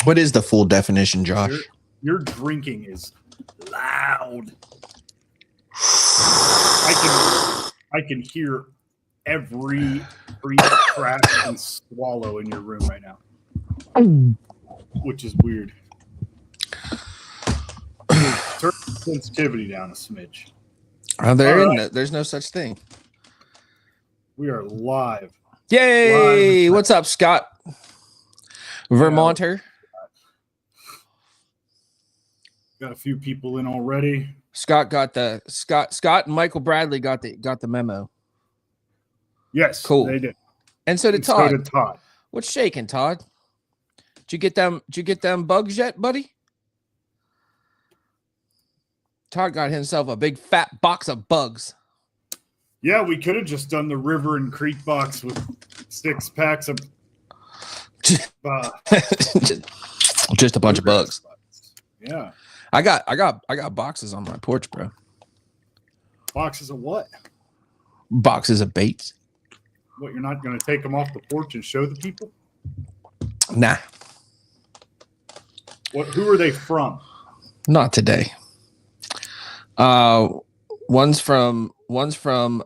What is the full definition, Josh? Your drinking is loud. I can hear every crack and swallow in your room right now, which is weird. Turn sensitivity down a smidge. There's no such thing. We are live. Yay! What's up, Scott? Vermonter. Got a few people in already. Scott and Michael Bradley got the memo. Yes, cool. They did. And so did Todd. So did Todd. What's shaking, Todd? Did you get them bugs yet, buddy? Todd got himself a big fat box of bugs. Yeah, we could have just done the river and creek box with 6 packs of just a bunch of bugs. Yeah. I got boxes on my porch, bro. Boxes of what? Boxes of baits. What, you're not going to take them off the porch and show the people? Nah. Who are they from? Not today. One's from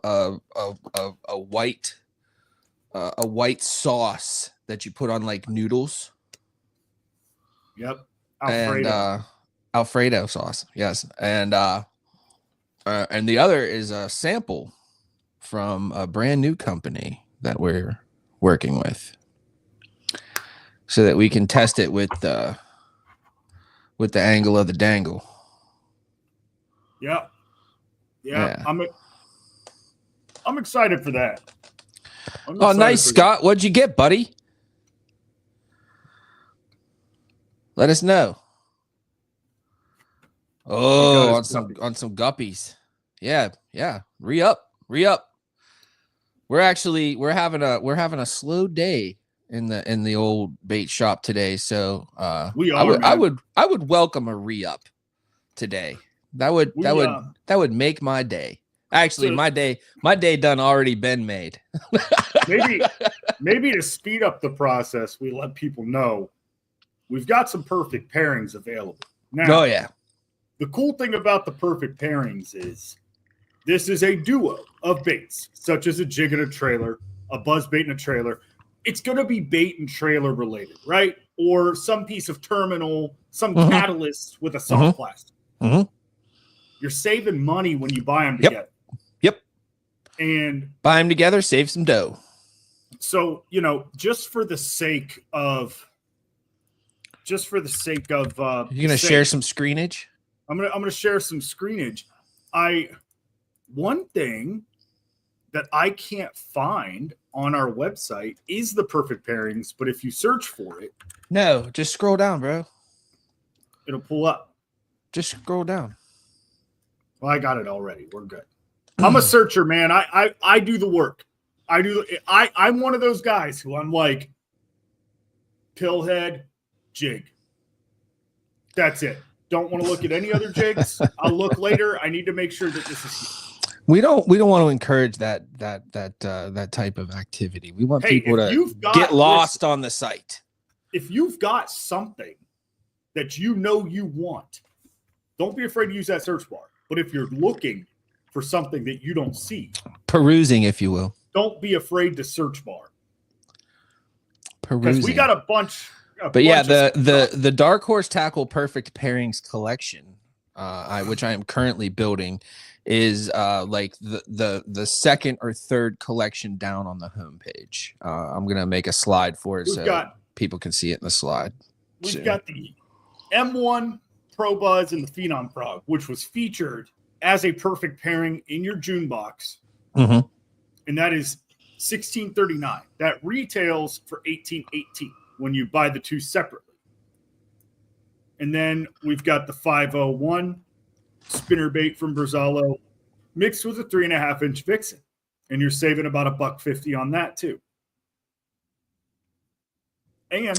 a white sauce that you put on like noodles. Yep. Alfredo. And Alfredo sauce. Yes. And the other is a sample from a brand new company that we're working with, so that we can test it with the angle of the dangle. Yeah. I'm excited for that. Oh, nice, Scott. What'd you get, buddy? Let us know. Oh, on some guppies. Yeah. Re-up. We're having a slow day in the old bait shop today. So I would welcome a re-up today. That would make my day. Actually, my day done already been made. maybe to speed up the process, we let people know we've got some perfect pairings available. Now, oh yeah. The cool thing about the perfect pairings is this is a duo of baits, such as a jig and a trailer, a buzz bait and a trailer. It's going to be bait and trailer related, right? Or some piece of terminal, some catalyst with a soft plastic. Mm-hmm. You're saving money when you buy them together. Yep. And buy them together, save some dough. So, just for the sake of you're gonna share some screenage? I'm gonna share some screenage. One thing that I can't find on our website is the perfect pairings, but if you search for it, no, just scroll down, bro. It'll pull up. Just scroll down. Well, I got it already. We're good. I'm a searcher, man. I do the work. I'm one of those guys who I'm like, pillhead, jig. That's it. Don't want to look at any other jigs. I'll look later. I need to make sure that this is. We don't want to encourage that type of activity. We want people to get lost on the site. If you've got something that you want, don't be afraid to use that search bar. But if you're looking for something that you don't see, perusing, if you will, don't be afraid to search bar. Perusing. Because we got a bunch. But yeah, the Dark Horse Tackle Perfect Pairings collection, which I am currently building, is like the second or third collection down on the homepage. I'm gonna make a slide for it people can see it in the slide. We've got the M1 Pro Buzz and the Phenom Frog, which was featured as a perfect pairing in your June box, and that is $16.39. That retails for $18.18 when you buy the two separately. And then we've got the 501 spinnerbait from Brazalo mixed with a 3.5-inch Vixen, and you're saving about $1.50 on that too. And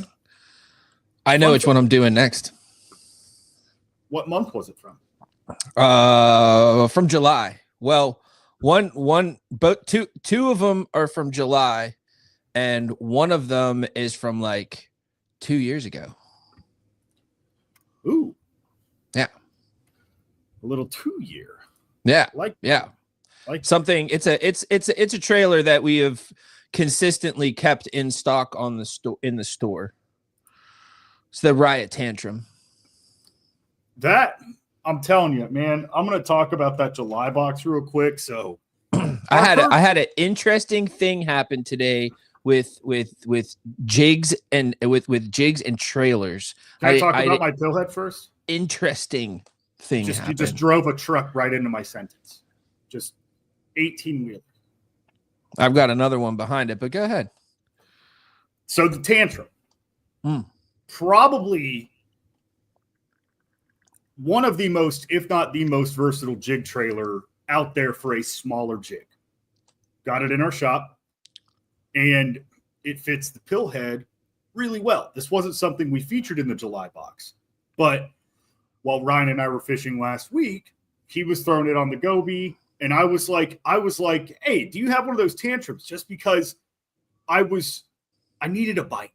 I know which one I'm doing next. What month was it from? From July. Well, two of them are from July, and one of them is from like 2 years ago. Ooh. Yeah. A little 2-year. Yeah. Like something. It's a trailer that we have consistently kept in stock on the store. It's the Riot Tantrum. That, I'm telling you, man, I'm going to talk about that July box real quick. So I had an interesting thing happen today with jigs and with jigs and trailers. Can I talk about my pillhead first? Interesting thing You happened. just drove a truck right into my sentence. Just 18-wheeler. I've got another one behind it, but go ahead. So the Tantrum. Probably one of the most, if not the most versatile jig trailer out there for a smaller jig. Got it in our shop, and it fits the pillhead really well. This wasn't something we featured in the July box, but while Ryan and I were fishing last week, he was throwing it on the Goby, and I was like, hey, do you have one of those Tantrums? Just because I needed a bite.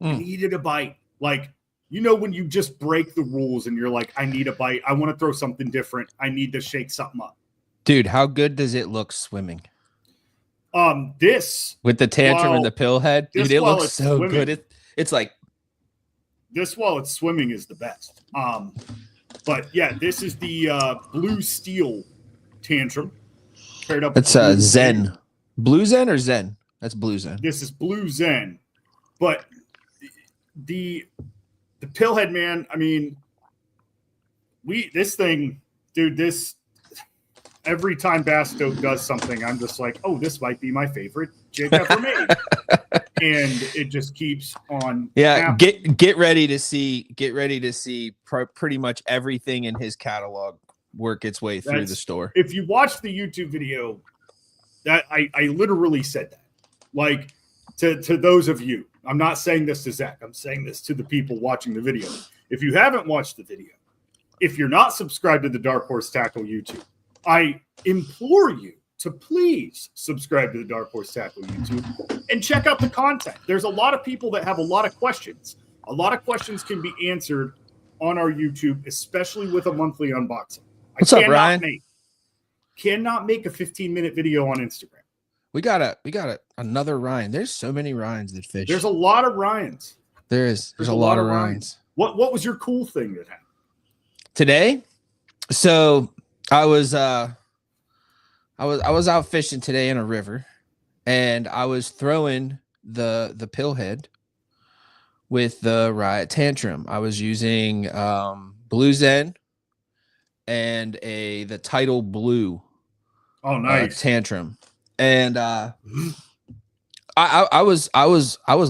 I needed a bite. Like, you know, when you just break the rules and you're like, I need a bite. I want to throw something different. I need to shake something up. Dude, how good does it look swimming? This with the Tantrum and the pillhead, dude, it looks so swimming, good. It's like this while it's swimming is the best. But yeah, this is the blue steel Tantrum paired up. It's Zen, blue Zen or Zen. That's blue Zen. This is blue Zen, but the pillhead, man. I mean, this thing, dude. Every time Bass Stoke does something, I'm just like, oh, this might be my favorite jig ever made. And it just keeps on. Yeah, get ready to see pretty much everything in his catalog work its way through the store. If you watch the YouTube video, that I literally said that. Like to those of you, I'm not saying this to Zach. I'm saying this to the people watching the video. If you haven't watched the video, if you're not subscribed to the Dark Horse Tackle YouTube, I implore you to please subscribe to the Dark Horse Tackle YouTube and check out the content. There's a lot of people that have a lot of questions. A lot of questions can be answered on our YouTube, especially with a monthly unboxing. What's up, Ryan? Cannot make a 15-minute video on Instagram. We got another Ryan. There's so many Ryans that fish. There's a lot of Ryans. There's a lot of Ryans. What was your cool thing that happened today? So I was out fishing today in a river, and I was throwing the pillhead with the Riot Tantrum. I was using blue Zen and the Tidal Blue. Oh, nice. Tantrum. And I was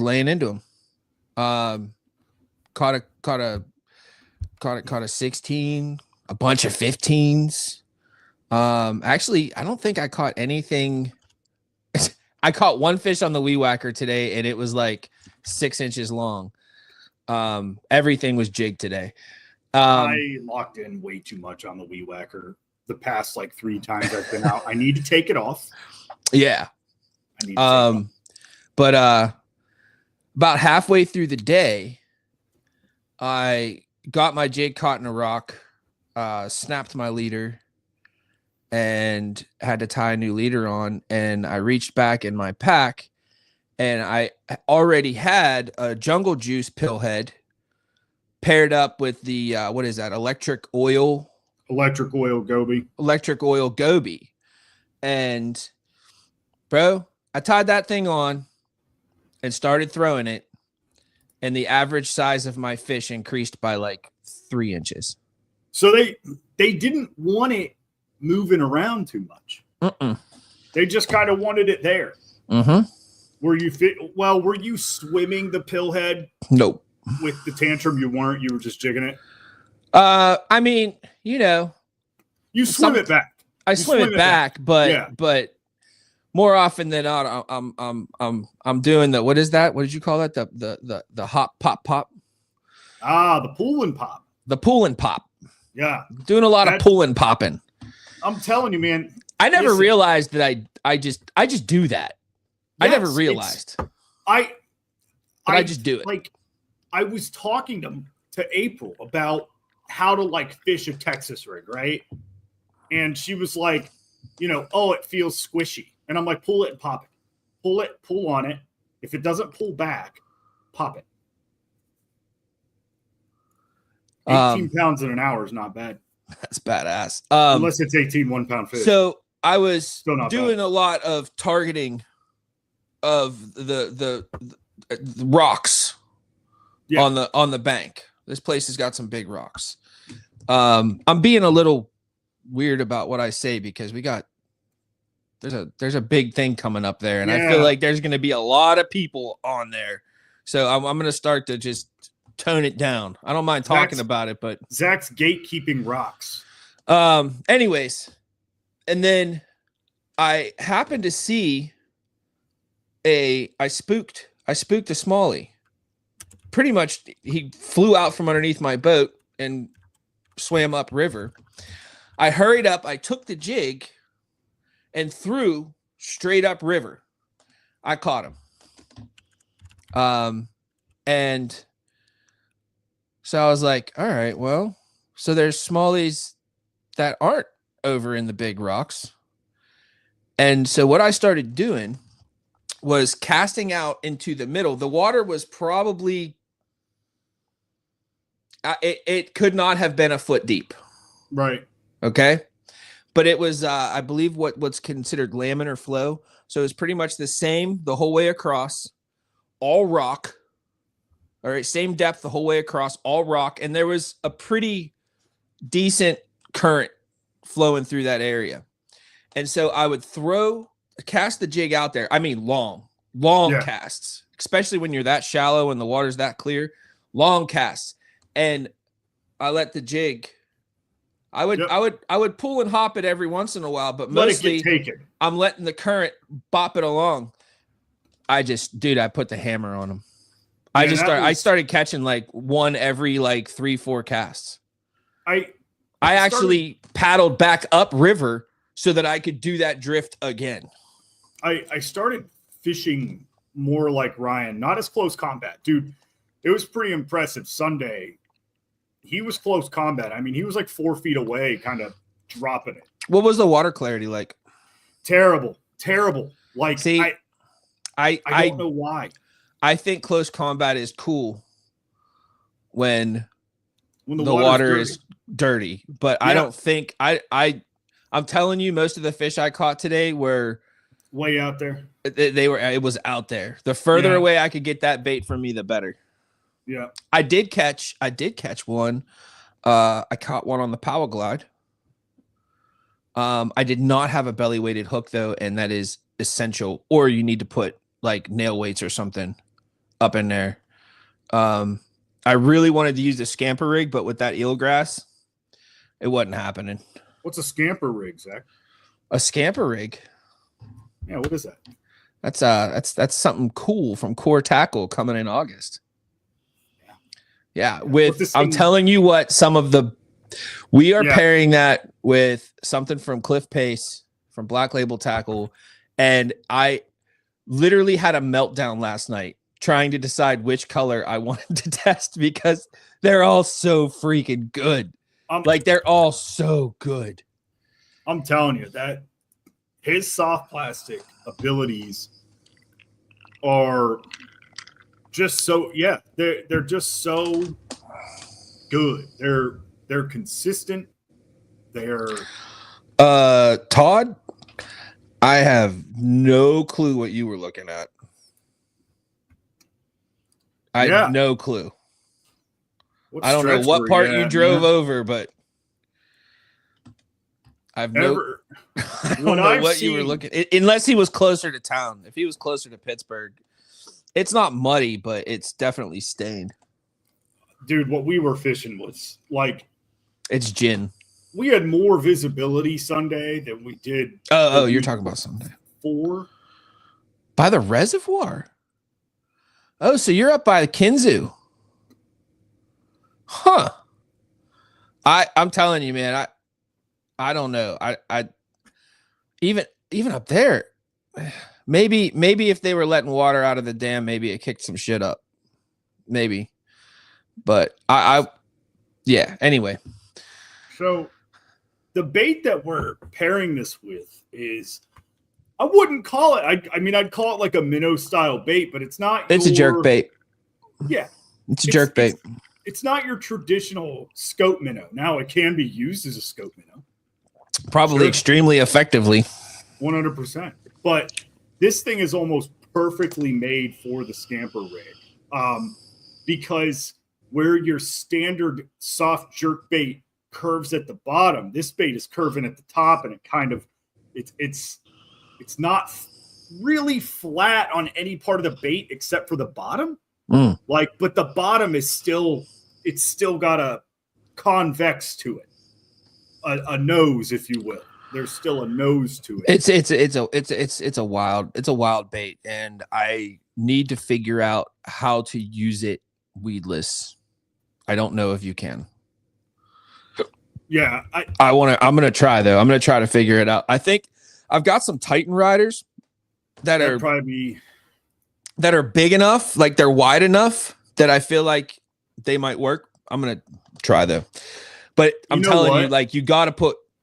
laying into him. Caught a 16, a bunch of 15s. Actually, I don't think I caught anything. I caught one fish on the weed whacker today, and it was like 6 inches long. Everything was jigged today. I locked in way too much on the weed whacker the past like 3 times I've been out. I need to take it off. Yeah. I need to take it off. But about halfway through the day, I got my jig caught in a rock, snapped my leader, and had to tie a new leader on. And I reached back in my pack, and I already had a Jungle Juice pillhead paired up with the what is that? Electric oil goby. And bro, I tied that thing on and started throwing it, and the average size of my fish increased by like 3 inches. So they didn't want it moving around too much. They just kind of wanted it there. Were you swimming the pillhead? Nope. With the Tantrum, you weren't. You were just jigging it. I mean, you know, you swim it back. I swim it back, but more often than not, I'm doing the, what is that? What did you call that? The hop pop. The pull and pop. The pull and pop. Yeah, doing a lot of pull and popping. I'm telling you, man. I never realized that I just do that. Yes, I never realized. I just do it. Like, I was talking to April about how to like fish a Texas rig, right? And she was like, oh, it feels squishy. And I'm like, pull it and pop it. Pull it, pull on it. If it doesn't pull back, pop it. 18 pounds in an hour is not bad. That's badass. Unless it's 18 1-pound fish. So I was doing bad. a lot of targeting of the rocks on the bank. This place has got some big rocks. I'm being a little weird about what I say because there's a big thing coming up there, and I feel like there's going to be a lot of people on there. So I'm going to start to just tone it down. I don't mind talking about it, but Zach's gatekeeping rocks. Anyways, and then I happened to see I spooked a smallie. Pretty much he flew out from underneath my boat and swam up river. I hurried up, I took the jig and threw straight up river. I caught him. And so I was like, all right, well, so there's smallies that aren't over in the big rocks. And so what I started doing was casting out into the middle. The water was probably, it could not have been a foot deep. Right. Okay. But it was, I believe what's considered laminar flow. So it's pretty much the same the whole way across, all rock. All right. Same depth the whole way across, all rock. And there was a pretty decent current flowing through that area. And so I would cast the jig out there. I mean, long casts, especially when you're that shallow and the water's that clear, long casts. And I let the jig, I would pull and hop it every once in a while, but mostly I'm letting the current bop it along. I put the hammer on them. I started catching like one every like 3-4 casts. I actually paddled back up river so that I could do that drift again. I started fishing more like Ryan, not as close combat. Dude, it was pretty impressive. Sunday, he was close combat. I mean, he was like 4 feet away, kind of dropping it. What was the water clarity like? Terrible. Like, see, I don't know why. I think close combat is cool when the water is dirty, but I don't think I'm telling you, most of the fish I caught today were way out there. It was out there. The further away I could get that bait from me, the better. Yeah. I did catch one. I caught one on the Power Glide. I did not have a belly weighted hook though, and that is essential. Or you need to put like nail weights or something up in there. I really wanted to use the scamper rig, but with that eelgrass, it wasn't happening. What's a scamper rig, Zach? A scamper rig? Yeah, what is that? That's something cool from Core Tackle coming in August. Yeah, I'm telling you what, we are pairing that with something from Cliff Pace from Black Label Tackle, and I literally had a meltdown last night trying to decide which color I wanted to test because they're all so freaking good. Like they're all so good. I'm telling you that his soft plastic abilities are just so they're just so good. They're consistent. They're Todd, I have no clue what you were looking at. I have no clue. I don't know what part you drove over, but I don't know what you were looking at. Unless he was closer to town. If he was closer to Pittsburgh, it's not muddy, but it's definitely stained. Dude, what we were fishing was like... It's gin. We had more visibility Sunday than we did... Oh, you're talking about Sunday. 4. By the reservoir? Oh, so you're up by the Kinzu. Huh. I'm telling you, man, I don't know. I even up there, maybe if they were letting water out of the dam, maybe it kicked some shit up. Maybe. But Yeah. Anyway. So the bait that we're pairing this with is, I wouldn't call it. I mean, I'd call it like a minnow style bait, but it's not. It's a jerk bait. Yeah, it's a jerk bait. It's not your traditional scope minnow. Now it can be used as a scope minnow, probably extremely effectively. 100%. But this thing is almost perfectly made for the scamper rig, because where your standard soft jerk bait curves at the bottom, this bait is curving at the top, and it kind of it's not really flat on any part of the bait except for the bottom. But the bottom is still got a convex to it, a nose, if you will. There's still a nose to it. It's a wild bait, and I need to figure out how to use it weedless. I don't know if you can. Yeah, I'm gonna try though. I'm gonna try to figure it out. I think I've got some Titan riders that are big enough, like they're wide enough that I feel like they might work. I'm gonna try though. But I'm telling you, like,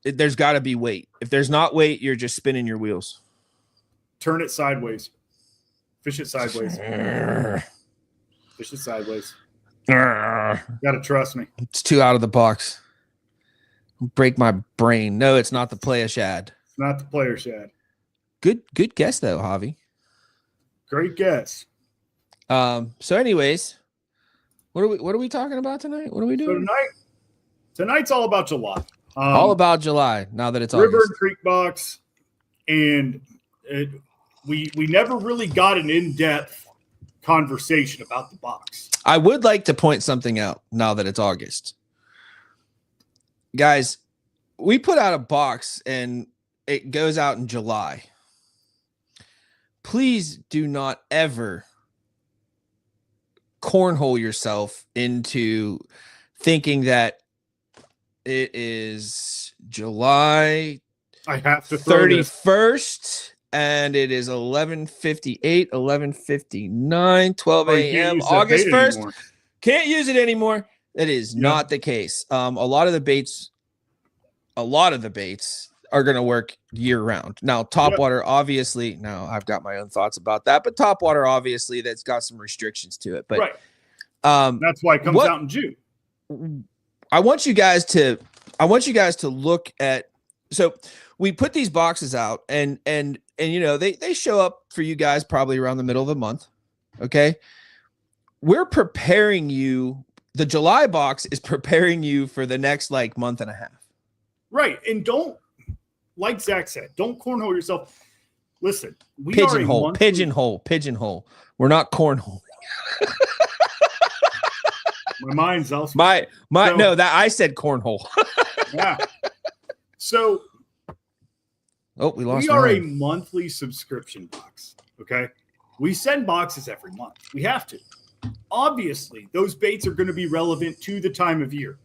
there's gotta be weight. If there's not weight, you're just spinning your wheels. Turn it sideways. Fish it sideways. Fish it sideways. You gotta trust me. It's too out of the box. Break my brain. No, it's not the player shad. It's not the player shad. Good guess though, Javi. Great guess. So anyways, what are we talking about tonight? What are we doing? So tonight's all about July. All about July. Now that it's River August. and Creek box, and we never really got an in-depth conversation about the box. I would like to point something out now that it's August. Guys, we put out a box and it goes out in July. Please do not ever cornhole yourself into thinking that it is July I have to 31st and it is 11:58, 11:59, 12 a.m. August 1st. Anymore. Can't use it anymore. That is not the case. A lot of the baits are going to work year round. Now, topwater, obviously, now I've got my own thoughts about that, but topwater, obviously, that's got some restrictions to it. But that's why it comes out in June. I want you guys to look at, so we put these boxes out and you know, they show up for you guys probably around the middle of the month. Okay. We're preparing you. The July box is preparing you for the next like month and a half. Right. And don't, like Zach said, don't cornhole yourself. Listen, we pigeonhole. We're not cornholing. My mind's elsewhere. I said cornhole. Yeah. So we lost. We are a monthly subscription box. Okay. We send boxes every month. We have to. Obviously, those baits are going to be relevant to the time of year.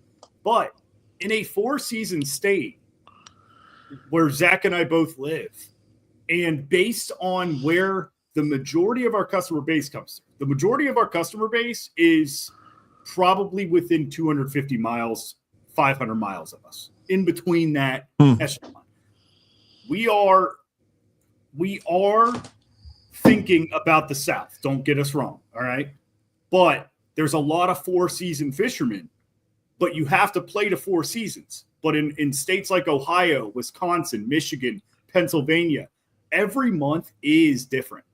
But in a 4-season state where Zach and I both live, and based on where the majority of our customer base comes from, the majority of our customer base is probably within 250 miles, 500 miles of us, in between that echelon. We are thinking about the South. Don't get us wrong. All right. But there's a lot of 4-season fishermen, but you have to play to 4 seasons. But in states like Ohio, Wisconsin, Michigan, Pennsylvania, every month is different.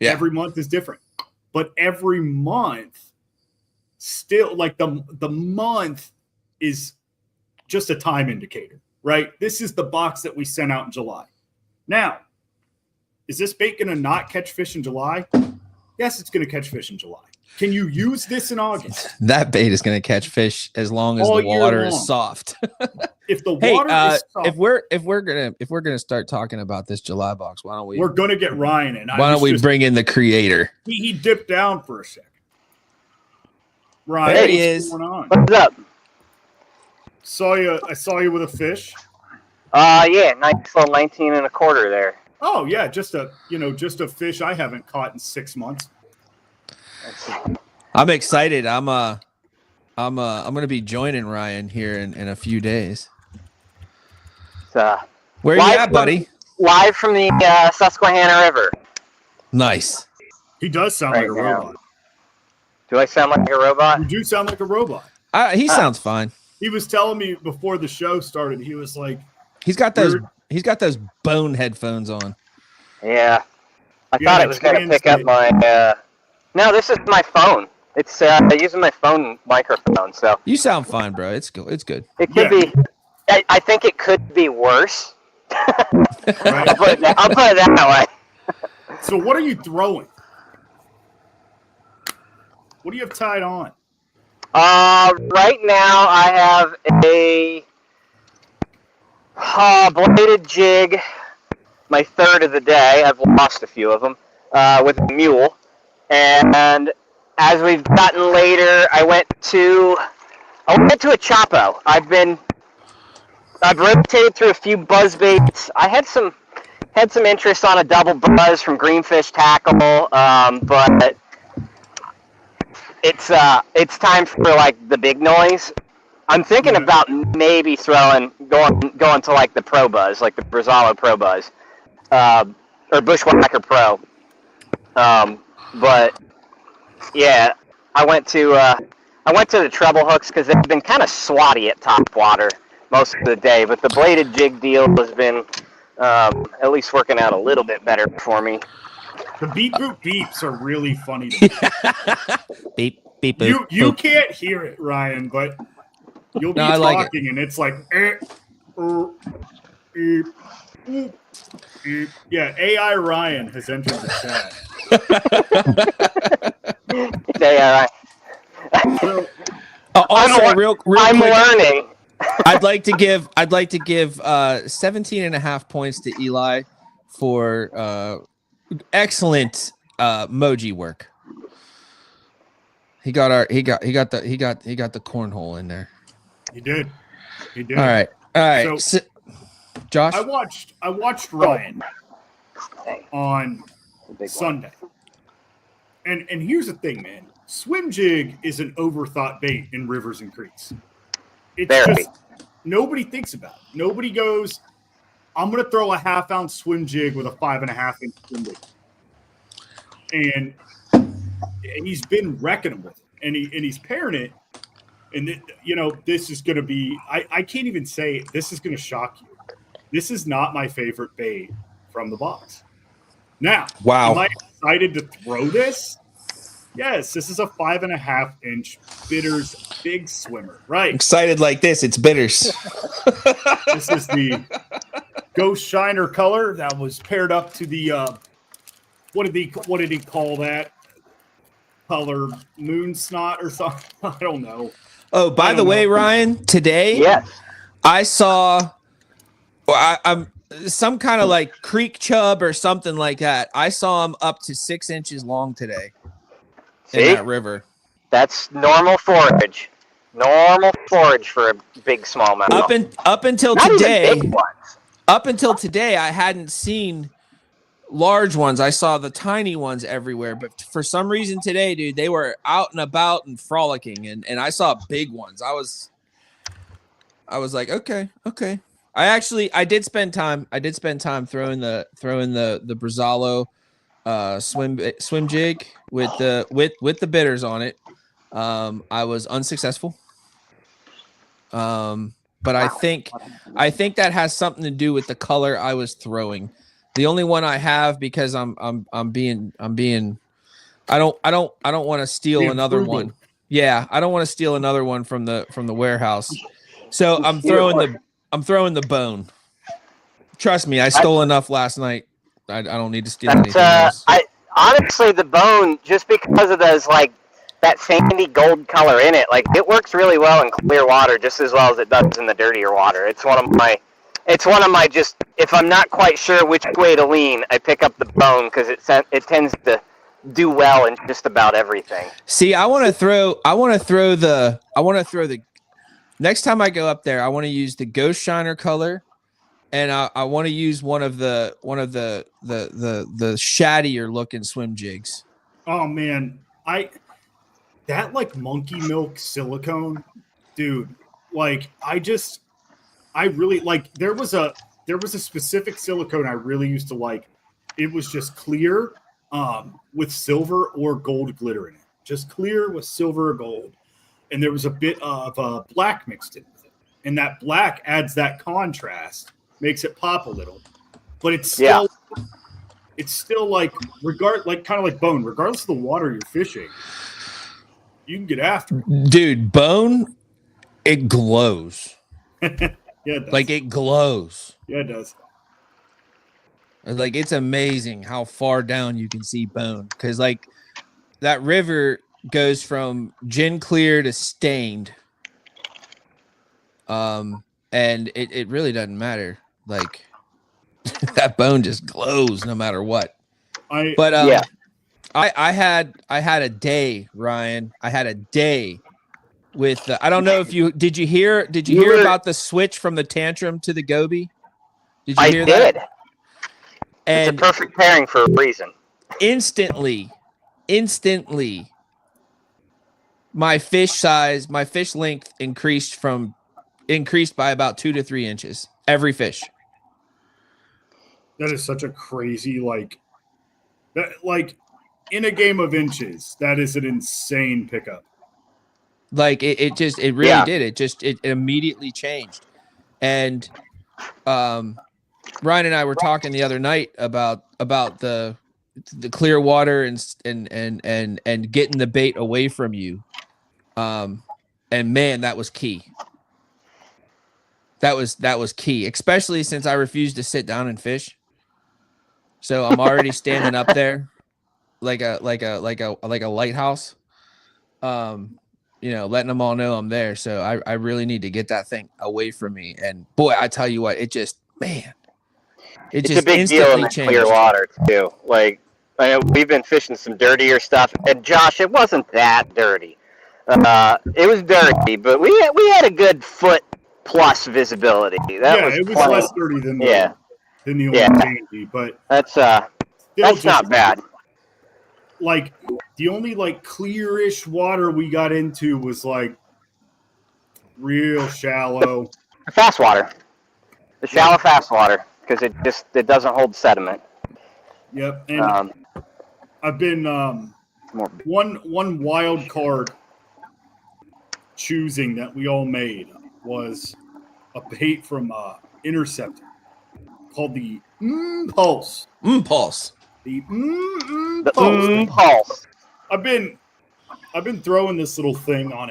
Yeah. Every month is different. But every month still, like the month is just a time indicator, right? This is the box that we sent out in July. Now, is this bait going to not catch fish in July? Yes, it's going to catch fish in July. Can you use this in August? That bait is going to catch fich as long as the water is soft. If the water is soft, if we're gonna start talking about this July box, why don't we? We're going to get Ryan in. Why don't we bring in the creator? He dipped down for a second. Ryan, there he is. What's going on? What's up? I saw you with a fish. Yeah, nice little 19 and a quarter there. Oh yeah, just a fish I haven't caught in 6 months. I'm excited. I'm I'm gonna be joining Ryan here in a few days. Where are you at, buddy? Live from the Susquehanna River. Nice. He does sound like a robot. Do I sound like a robot? You do sound like a robot. He sounds fine. He was telling me before the show started. He was like, he's got those bone headphones on. Yeah, I thought it was going to pick up my. No, this is my phone. It's using my phone microphone. So you sound fine, bro. It's good. It's good. It could be. I think it could be worse. Right. I'll put it that way. So what are you throwing? What do you have tied on? Right now I have a bladed jig, my third of the day. I've lost a few of them, with a mule. And as we've gotten later, I went to a Chapo. I've rotated through a few buzz baits. I had some interest on a double buzz from Greenfish Tackle, but it's time for like the big noise. I'm thinking about maybe going to like the Pro Buzz, like the Brazalo Pro Buzz, or Bushwhacker Pro. But yeah, I went to the treble hooks because they've been kind of swatty at top water most of the day. But the bladed jig deal has been at least working out a little bit better for me. The beep boop beeps are really funny to me. Beep beep boop. You can't hear it, Ryan, but you'll be talking and it's like yeah, AI Ryan has entered the chat. AI. Also, real I'm quick, learning. I'd like to give 17.5 points to Eli for excellent emoji work. He got the cornhole in there. He did. All right. So, Josh, I watched Ryan on Sunday. And here's the thing, man. Swim jig is an overthought bait in rivers and creeks. It's just nobody thinks about it. Nobody goes, I'm going to throw a half-ounce swim jig with a 5.5-inch swim jig. And he's been wrecking with it. And he's pairing it. And, this is going to be – I can't even say it. This is going to shock you. This is not my favorite bait from the box. Now, am I excited to throw this? Yes, this is a 5.5-inch Bitters big swimmer. Right. Excited like this, it's Bitters. This is the Ghost Shiner color that was paired up to the what did he call that color? Moon snot or something? I don't know. Oh, by the way, Ryan, today I saw I'm some kind of like creek chub or something like that. I saw him up to 6 inches long today. In that river. That's normal forage. Normal forage for a big smallmouth. Up until Not today. Even big ones. Up until today, I hadn't seen large ones. I saw the tiny ones everywhere, but for some reason today, dude, they were out and about and frolicking, and I saw big ones. I was like, okay. I did spend time throwing the Brazalo swim jig with the bitters on it. I was unsuccessful. But I think that has something to do with the color I was throwing. The only one I have, because I'm being I don't want to steal another one. Yeah, I don't want to steal another one from the warehouse. So I'm throwing the bone. Trust me, I stole enough last night. I don't need to steal anything else. Honestly, the bone, just because of those, like, that sandy gold color in it, like, it works really well in clear water just as well as it does in the dirtier water. It's one of my just, if I'm not quite sure which way to lean, I pick up the bone because it tends to do well in just about everything. See, I want to throw the next time I go up there, I want to use the Ghost Shiner color. And I want to use one of the shaddier looking swim jigs. Oh man, that like monkey milk silicone, dude. Like I really like. There was a specific silicone I really used to like. It was just clear, with silver or gold glitter in it. Just clear with silver or gold, and there was a bit of black mixed in with it. And that black adds that contrast, makes it pop a little, but it's still like kind of like bone. Regardless of the water you're fishing, you can get after it. Dude, bone, it glows. Yeah, it does. Like it glows. Yeah, it does. Like it's amazing how far down you can see bone, because like that river goes from gin clear to stained. And it really doesn't matter. Like that bone just glows no matter what. I had a day, Ryan. I had a day with I don't know if did you hear about the switch from the tantrum to the goby? Did you hear that? I did. And it's a perfect pairing for a reason. Instantly, my fish length increased by about 2 to 3 inches. Every fish. That is such a crazy, like in a game of inches, that is an insane pickup. Like it really did. It immediately changed. And Ryan and I were talking the other night about the clear water and getting the bait away from you. And man, that was key. That was key, especially since I refused to sit down and fish. So I'm already standing up there like a lighthouse. Letting them all know I'm there. So I really need to get that thing away from me. And boy, I tell you what, it's a big deal in the clear water too. Like I know we've been fishing some dirtier stuff, and Josh, it wasn't that dirty. It was dirty, but we had a good foot plus visibility. It was less dirty than the old Dandy, but that's not bad. Like the only like clearish water we got into was like real shallow. Fast water. The shallow fast water, because it doesn't hold sediment. Yep. And I've been one wild card choosing that we all made was a bait from Interceptor called the Pulse. Pulse. The Pulse. I've been throwing this little thing on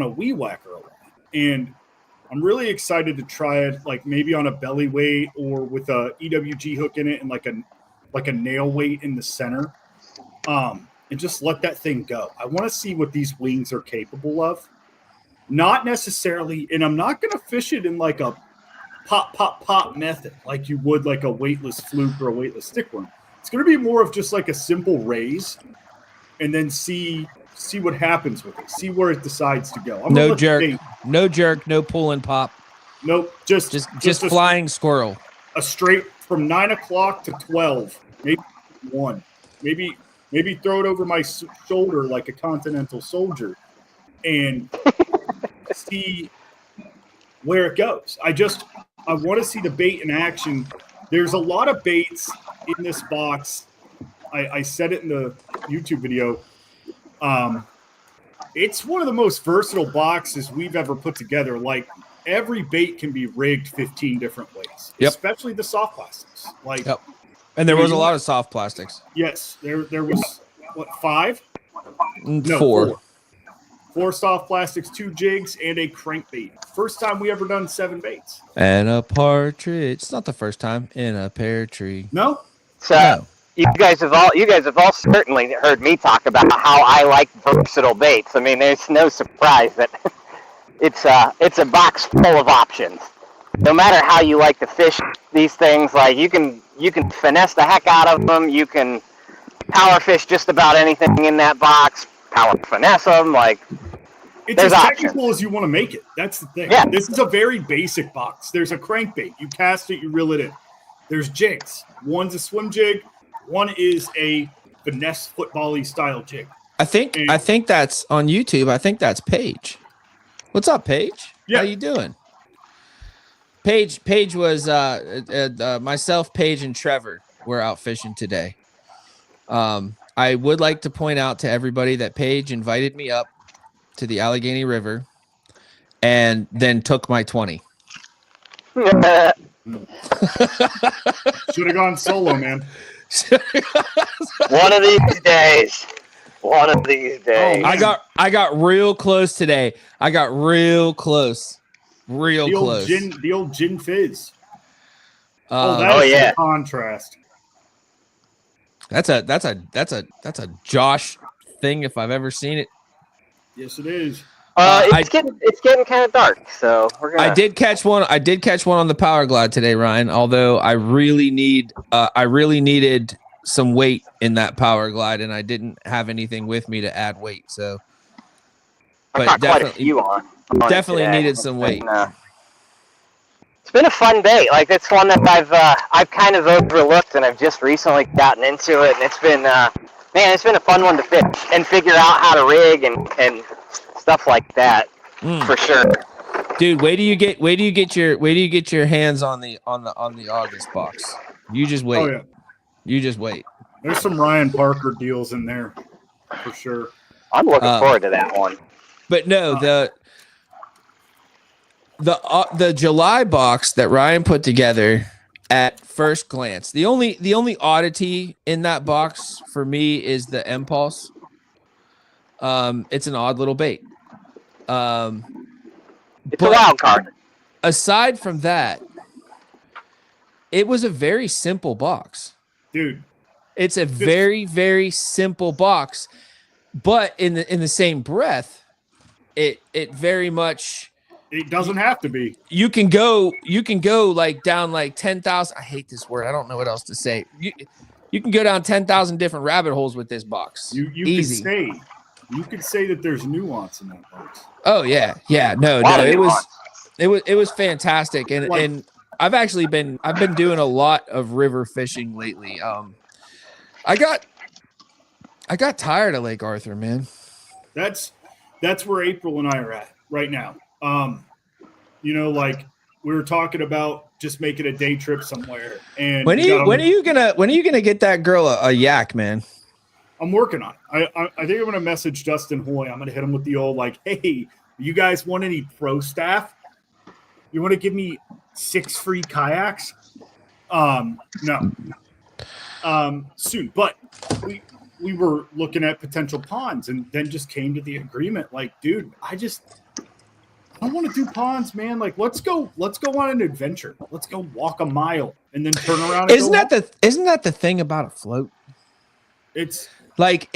a weed whacker a lot, and I'm really excited to try it, like maybe on a belly weight or with a EWG hook in it and like a nail weight in the center, and just let that thing go. I want to see what these wings are capable of. Not necessarily, and I'm not going to fish it in like a pop method like you would like a weightless fluke or a weightless stickworm. It's going to be more of just like a simple raise, and then see what happens with it. See where it decides to go. No jerk, no pull and pop. Nope, just flying squirrel. A straight from 9 o'clock to 12, maybe 1, maybe throw it over my shoulder like a continental soldier, and see where it goes. I want to see the bait in action. There's a lot of baits in this box. I said it in the YouTube video. It's one of the most versatile boxes we've ever put together. Like every bait can be rigged 15 different ways, especially the soft plastics. And there was a lot of soft plastics. Yes, there was 5? No, 4. 4 soft plastics, 2 jigs, and a crankbait. First time we ever done 7 baits. And a partridge. It's not the first time in a pear tree. No. So no. You guys have all certainly heard me talk about how I like versatile baits. I mean, there's no surprise that it's a box full of options. No matter how you like to fish these things, like you can finesse the heck out of them. You can power fish just about anything in that box. Power finesse them, like it's as technical as you want to make it. That's the thing. Yeah. This is a very basic box. There's a crankbait. You cast it, you reel it in. There's jigs. One's a swim jig. One is a finesse football-y style jig. I think that's on YouTube. I think that's Paige. What's up, Paige? Yeah. How you doing? Paige was myself, Paige, and Trevor were out fishing today. I would like to point out to everybody that Paige invited me up to the Allegheny River and then took my 20. Should have gone solo, man. One of these days. One of these days. I got real close today. I got real close. Real close. The old gin fizz. Yeah. Contrast. That's a Josh thing if I've ever seen it. Yes, it is. It's getting kind of dark, so we're gonna. I did catch one on the Power Glide today, Ryan. Although I really needed some weight in that Power Glide, and I didn't have anything with me to add weight. So, I caught quite a few on definitely needed some weight. It's been a fun day. Like it's one that I've kind of overlooked, and I've just recently gotten into it, and it's been it's been a fun one to fish and figure out how to rig and stuff like that for sure. Dude, wait till you get your hands on the August box. You just wait. Oh, yeah. You just wait. There's some Ryan Parker deals in there for sure. I'm looking forward to that one. But no, the July box that Ryan put together at first glance, the only oddity in that box for me is the impulse. It's an odd little bait. It's a wild card. Aside from that, it was a very simple box. Dude. It's a very, very simple box. But in the same breath, it very much it doesn't have to be. You can go like down like 10,000. I hate this word. I don't know what else to say. You can go down 10,000 different rabbit holes with this box. Easy. You could say that there's nuance in that box. Oh yeah. No, it was fantastic. And I've been doing a lot of river fishing lately. I got tired of Lake Arthur, man. That's where April and I are at right now. Like we were talking about just making a day trip somewhere. And when are you gonna get that girl a yak, man? I'm working on it. I think I'm gonna message Dustin Hoy. I'm gonna hit him with the old like, hey, you guys want any pro staff? You want to give me 6 free kayaks? No. Soon, but we were looking at potential ponds and then just came to the agreement. Like, dude, I don't want to do ponds, man. Like, let's go on an adventure. Let's go walk a mile and then turn around. Isn't that the thing about a float? It's like,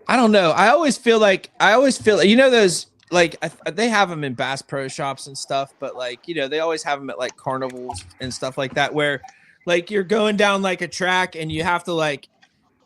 I don't know. I always feel like, those, like they have them in Bass Pro Shops and stuff, but like, they always have them at like carnivals and stuff like that, where like you're going down like a track and you have to like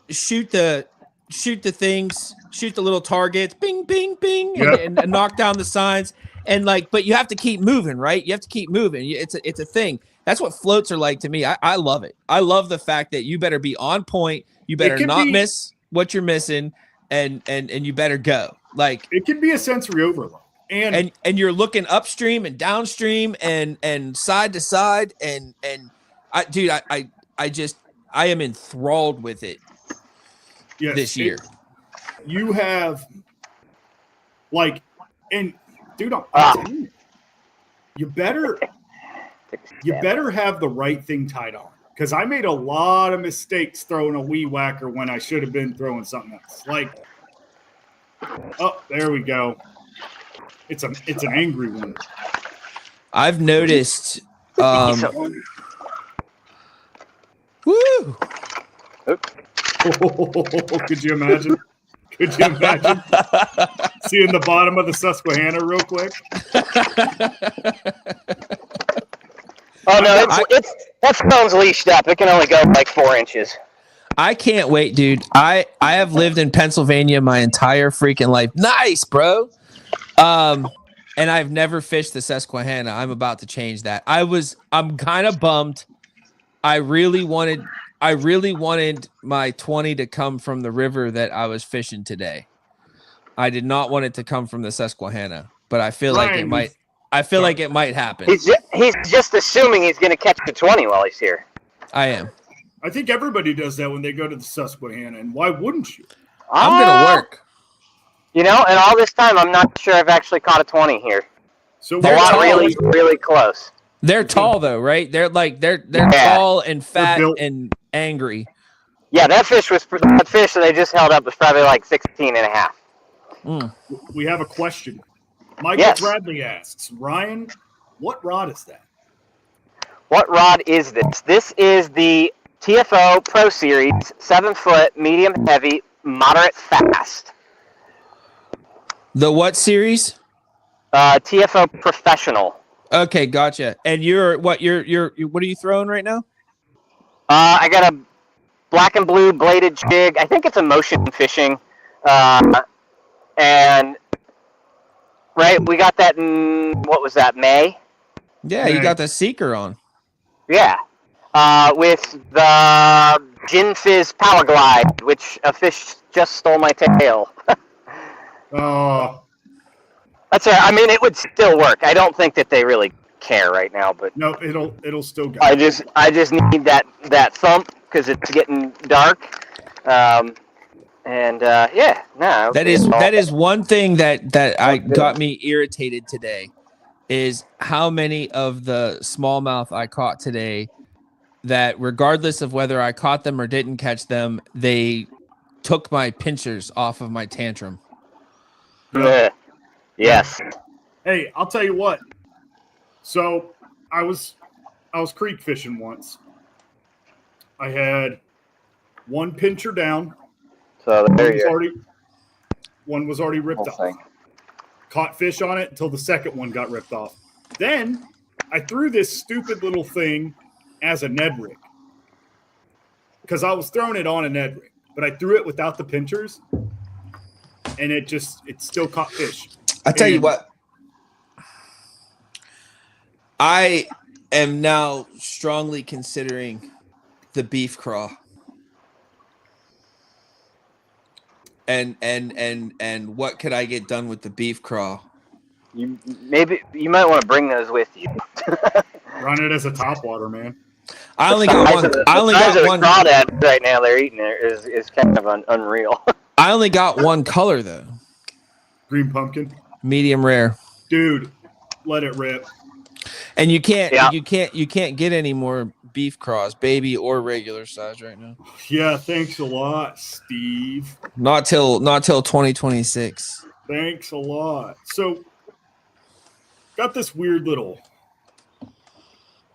shoot the things, shoot the little targets, bing, bing, bing, yep. and knock down the signs. And like, but you have to keep moving, right? You have to keep moving. It's a thing. That's what floats are like to me. I love it. I love the fact that you better be on point. You better not miss what you're missing, and you better go. Like, it can be a sensory overload. And you're looking upstream and downstream and side to side and I am enthralled with it. Yes, this year. You have like, and dude, I'm telling you better have the right thing tied on, because I made a lot of mistakes throwing a weed whacker when I should have been throwing something else. Like, oh, there we go. It's an angry one. I've noticed. Woo! Could you imagine? Seeing the bottom of the Susquehanna real quick? Oh no, that phone's leashed up. It can only go like 4 inches. I can't wait, dude. I have lived in Pennsylvania my entire freaking life. Nice, bro. And I've never fished the Susquehanna. I'm about to change that. I'm kind of bummed. I really wanted I really wanted my 20 to come from the river that I was fishing today. I did not want it to come from the Susquehanna, but I feel like it might. I feel like it might happen. He's just assuming he's going to catch the 20 while he's here. I am. I think everybody does that when they go to the Susquehanna, and why wouldn't you? I'm gonna work. You know, and all this time, I'm not sure I've actually caught a 20 here. So they're really, really close. They're tall though, right? They're tall and fat and angry. Yeah, that fish that they just held up was probably like 16 and a half. We have a question. Michael Bradley asks, Ryan, what rod is that? What rod is this? This is the TFO Pro Series 7-foot medium heavy moderate fast. The what series? TFO Professional. Okay, gotcha. And you're what are you throwing right now? I got a black and blue bladed jig. I think it's a motion fishing. And right, we got that in, what was that, May? Yeah, you got the Seeker on. Yeah. With the Gin Fizz Power Glide, which a fish just stole my tail. That's right. I mean, it would still work. I don't think that they really care right now, but no, it'll still go. I just need that thump because it's getting dark. That is one thing that got me irritated today is how many of the smallmouth I caught today that regardless of whether I caught them or didn't catch them, they took my pinchers off of my tantrum. Yes. Hey, I'll tell you what. So I was creek fishing once. I had one pincher down. So one was already ripped off. Caught fish on it until the second one got ripped off. Then I threw this stupid little thing as a Ned rig because I was throwing it on a Ned rig, but I threw it without the pinchers, and it still caught fish. I tell you what, I am now strongly considering the beef craw. And what could I get done with the beef craw? You might want to bring those with you. Run it as a topwater, man. I only got one. Crawdads right now they're eating it is kind of unreal. I only got one color though. Green pumpkin. Medium rare. Dude, let it rip. And you can't get any more beef craws, baby or regular size right now. Yeah, thanks a lot, Steve. Not till 2026. Thanks a lot. So got this weird little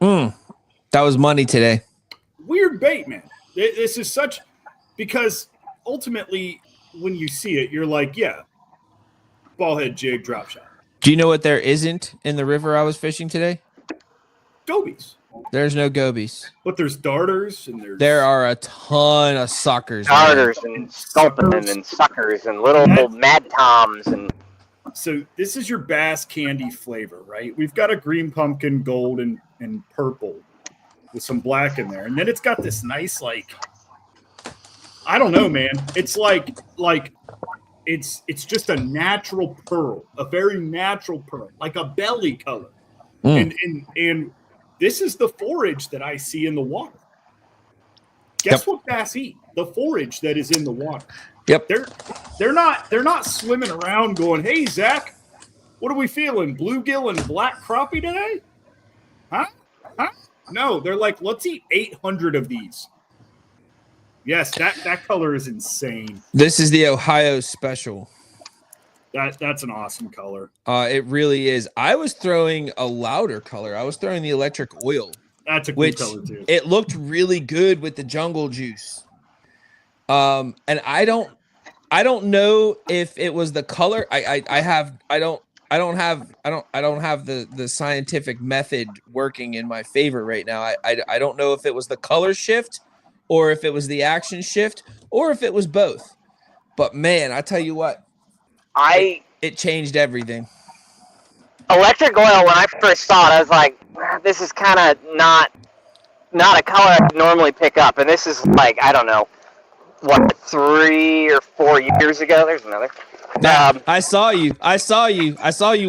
that was money today. Weird bait, man. This is because ultimately when you see it, you're like, yeah, ball head jig, drop shot. Do you know what there isn't in the river I was fishing today? Gobies. There's no gobies. But there's darters and there are a ton of suckers. Darters and sculpin and suckers and little mad toms and. So this is your bass candy flavor, right? We've got a green pumpkin, gold, and purple with some black in there, and then it's got this nice I don't know, man. It's like it's just a natural pearl, a very natural pearl, like a belly color, and this is the forage that I see in the water. Guess what bass eat? The forage that is in the water. Yep. They're not swimming around going, "Hey, Zach, what are we feeling? Bluegill and black crappie today?" Huh? No, they're like, "Let's eat 800 of these." Yes, that color is insane. This is the Ohio special. That's an awesome color. It really is. I was throwing a louder color. I was throwing the electric oil. That's a cool color too. It looked really good with the jungle juice. And I don't know if it was the color. I don't have the scientific method working in my favor right now. I don't know if it was the color shift or if it was the action shift or if it was both. But man, I tell you what, it changed everything. Electric oil, when I first saw it, I was like, this is kind of not not a color I normally pick up, and this is like, I don't know, what, 3 or 4 years ago. There's another. Yeah, I saw you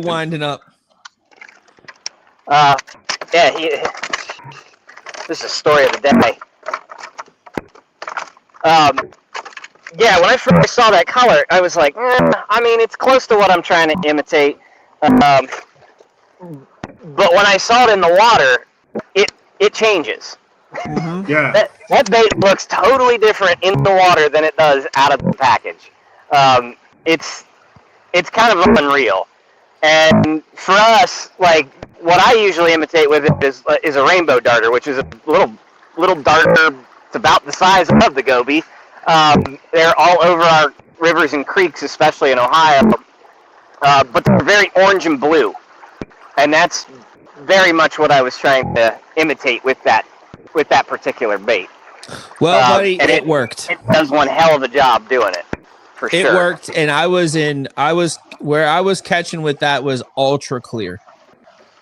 winding up. Yeah, this is a story of the day. Yeah, when I first saw that color, I was like, I mean, it's close to what I'm trying to imitate. But when I saw it in the water, it changes. Mm-hmm. Yeah. That bait looks totally different in the water than it does out of the package. It's kind of unreal. And for us, like, what I usually imitate with it is a rainbow darter, which is a little darter. It's about the size of the goby. They're all over our rivers and creeks, especially in Ohio. But they're very orange and blue. And that's very much what I was trying to imitate with that particular bait. Well, buddy, it worked. It does one hell of a job doing it. For sure. It worked, and where I was catching with that was ultra clear.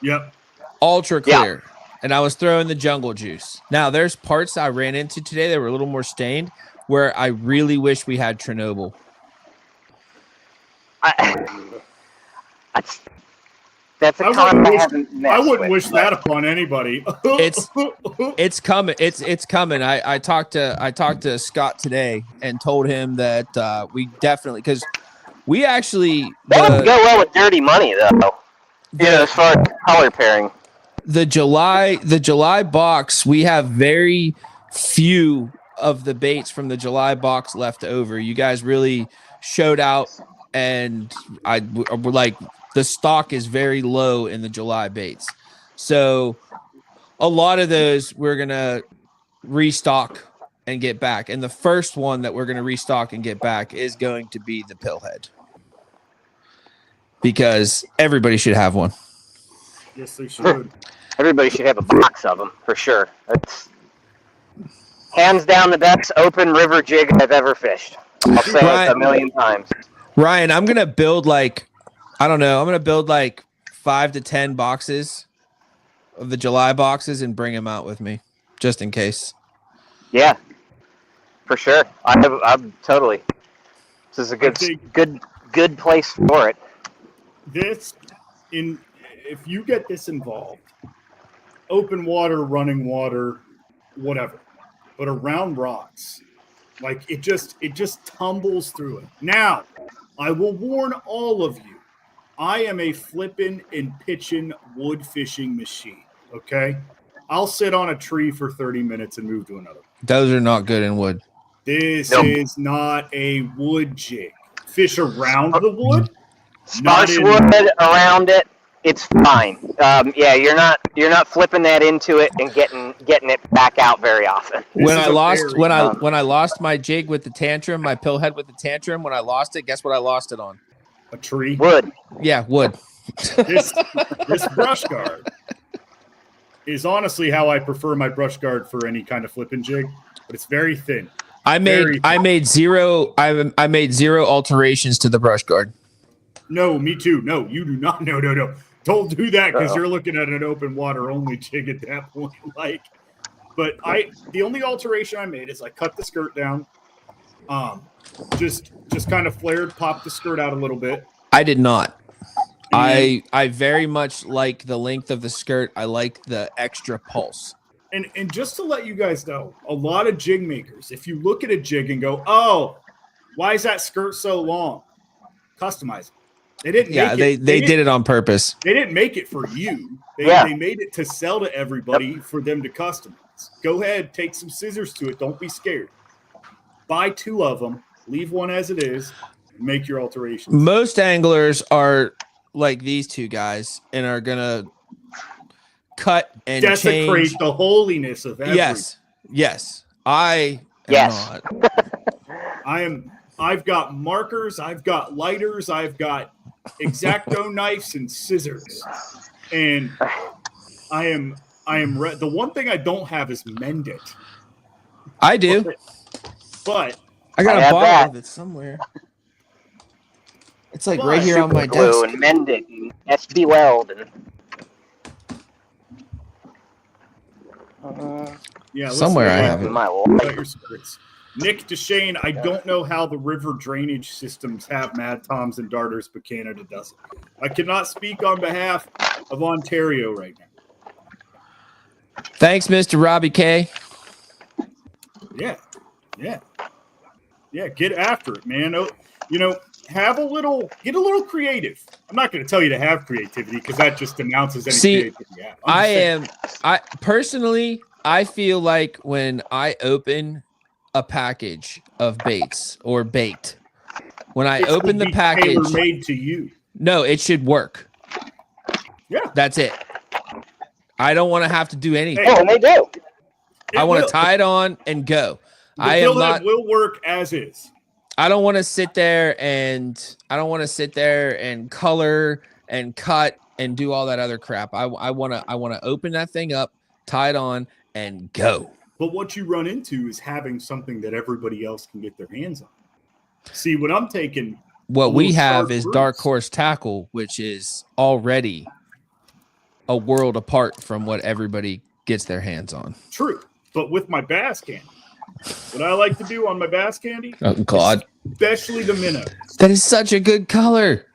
Yep. Ultra clear. Yeah. And I was throwing the jungle juice. Now, there's parts I ran into today that were a little more stained where I really wish we had Chernobyl. That's a comment I haven't messed I wouldn't with, wish that upon anybody. It's coming. It's coming. I talked to Scott today and told him that we definitely, because we actually that would go well with dirty money though. As far as color pairing. The July box, we have very few of the baits from the July box left over. You guys really showed out, and we're like, the stock is very low in the July baits. So a lot of those we're going to restock and get back. And the first one that we're going to restock and get back is going to be the Pillhead, because everybody should have one. Yes, they should. Everybody should have a box of them, for sure. That's hands down the best open river jig I've ever fished. I'll say it a million times. Ryan, I'm going to build I'm going to build 5 to 10 boxes of the July boxes and bring them out with me, just in case. Yeah, for sure. I'm totally. This is a good place for it. If you get this involved, open water, running water, whatever, but around rocks, it just tumbles through it. Now, I will warn all of you, I am a flipping and pitching wood fishing machine. Okay, I'll sit on a tree for 30 minutes and move to another. Those are not good in wood. This is not a wood jig. Fish around the wood. Sparse wood around it. It's fine. Yeah, you're not flipping that into it and getting it back out very often. When I lost my jig with the tantrum, my Pillhead with the tantrum, when I lost it, guess what I lost it on? A tree. Wood. Yeah, wood. This brush guard is honestly how I prefer my brush guard for any kind of flipping jig, but it's very thin. I made zero alterations to the brush guard. No, me too. No, you do not. No. Don't do that, because you're looking at an open water only jig at that point. But the only alteration I made is I cut the skirt down. Just kind of popped the skirt out a little bit. I did not. I very much like the length of the skirt. I like the extra pulse. And just to let you guys know, a lot of jig makers, if you look at a jig and go, oh, why is that skirt so long? Customize it. They didn't. Yeah, they did it on purpose. They didn't make it for you. They made it to sell to everybody for them to customize. Go ahead, take some scissors to it. Don't be scared. Buy 2 of them. Leave one as it is. Make your alterations. Most anglers are like these 2 guys and are gonna cut and desecrate change the holiness of everything. Yes. I am not. I've got markers. I've got lighters. I've got X-Acto knives and scissors, and I am the one thing I don't have is mend it. I do, but I got a bottle of it somewhere. It's right here on my desk. And mend it and SB weld and Yeah, somewhere I have it. My your skirts. Nick DeShane, I don't know how the river drainage systems have mad toms and darters, but Canada doesn't. I cannot speak on behalf of Ontario right now. Thanks, Mr. Robbie K. Yeah. Get after it, man. You know, get a little creative. I'm not going to tell you to have creativity because that just announces any creativity you have. I personally, I feel like when I open a package of baits or bait, when I open the package, tailor-made to you. No, it should work. Yeah, that's it. I don't want to have to do anything. Oh, and they do. I want to tie it on and go. The Pillhead will work as is. I don't want to sit there and color and cut and do all that other crap. I want to open that thing up, tie it on, and go. But what you run into is having something that everybody else can get their hands on. See, what I'm taking. What we have is Dark Horse Tackle, which is already a world apart from what everybody gets their hands on. True. But with my bass candy, what I like to do on my bass candy, oh God, especially the minnow. That is such a good color.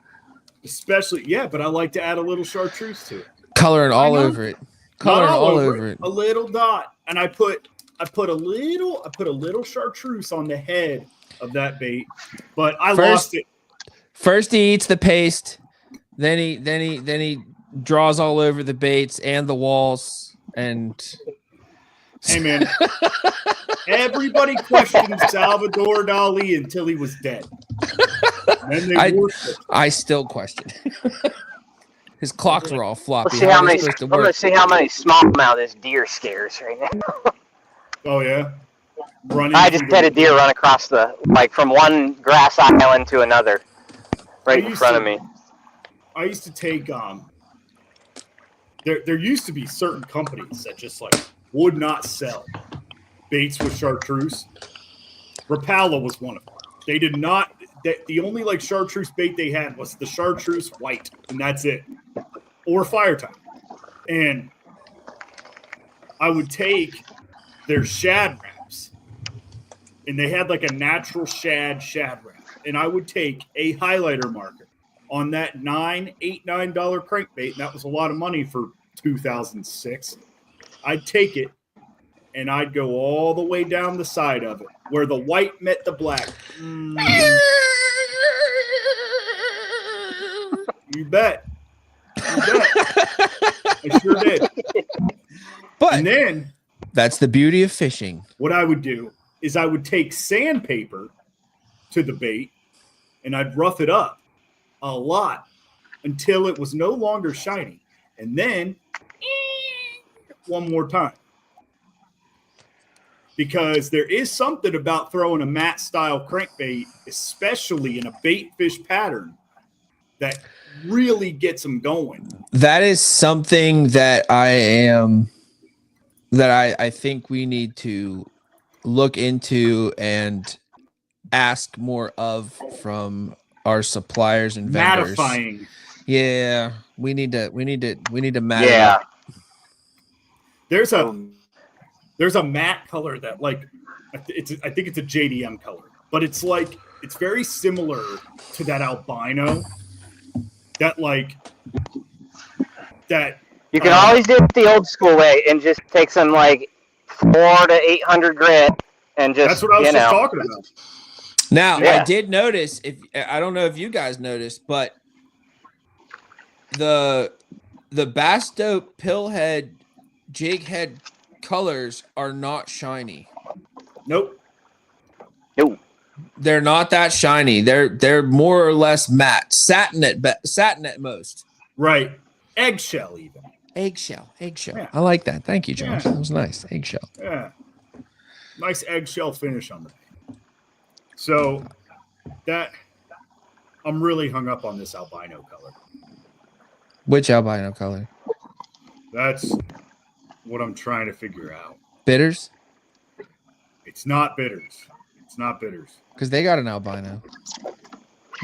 But I like to add a little chartreuse to it. Coloring all over it. Coloring all over it. A little dot, and I put a little chartreuse on the head of that bait, but I lost it. First he eats the paste, then he draws all over the baits and the walls. And hey man, everybody questioned Salvador Dali until he was dead. I still question. His clocks are all floppy. I'm gonna see how many smallmouth this deer scares right now. Oh yeah. I just had a deer run across from one grass island to another, right in front of me. I used to take there used to be certain companies that just would not sell baits with chartreuse. Rapala was one of them. They did not. The only chartreuse bait they had was the chartreuse white, and that's it, or fire time. And I would take their shad wraps, and they had a natural shad wrap, and I would take a highlighter marker on that $9 crankbait, and that was a lot of money for 2006. I'd take it, and I'd go all the way down the side of it, where the white met the black. You bet. I sure did. And then that's the beauty of fishing. What I would do is I would take sandpaper to the bait, and I'd rough it up a lot until it was no longer shiny. And then one more time. Because there is something about throwing a mat style crankbait, especially in a bait fish pattern, that really gets them going. That is something that I think we need to look into and ask more of from our suppliers and vendors. Mattifying. Yeah, we need to mat it up. There's a matte color that I think it's a JDM color, but it's very similar to that albino that you can always do it the old school way and just take some 400 to 800 grit and just that's what I was just talking about. Now I did notice, I don't know if you guys noticed, but the Bass Dope Pillhead jig head colors are not shiny. Nope. They're not that shiny. They're more or less matte, satin at most. Right. Eggshell even. Eggshell. Yeah. I like that. Thank you, John. Yeah. That was nice. Eggshell. Yeah. Nice eggshell finish on the bait. So that I'm really hung up on this albino color. Which albino color? That's what I'm trying to figure out. Bitters? It's not bitters. Because they got an albino.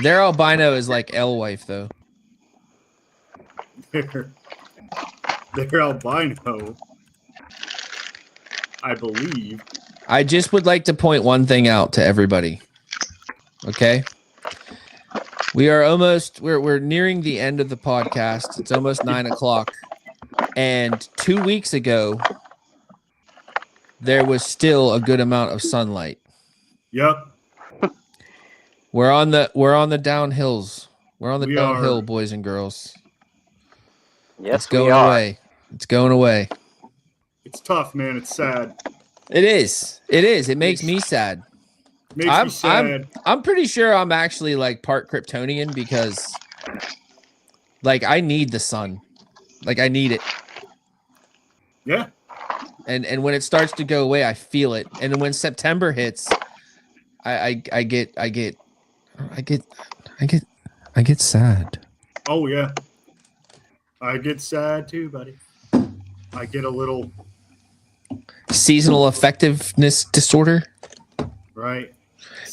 Their albino is like Alewife, though. Their albino I believe. I just would like to point one thing out to everybody. Okay. We are we're nearing the end of the podcast. It's almost 9:00. And 2 weeks ago, there was still a good amount of sunlight. Yep. We're on the downhills. We're on the downhill, boys and girls. Yes, it's going away. It's going away. It's tough, man. It's sad. It is. It makes me sad. Makes me sad. I'm pretty sure I'm actually like part Kryptonian because like I need the sun. Like I need it. Yeah. And when it starts to go away, I feel it. And when September hits, I get sad. Oh yeah. I get sad too, buddy. I get a little seasonal effectiveness disorder. Right.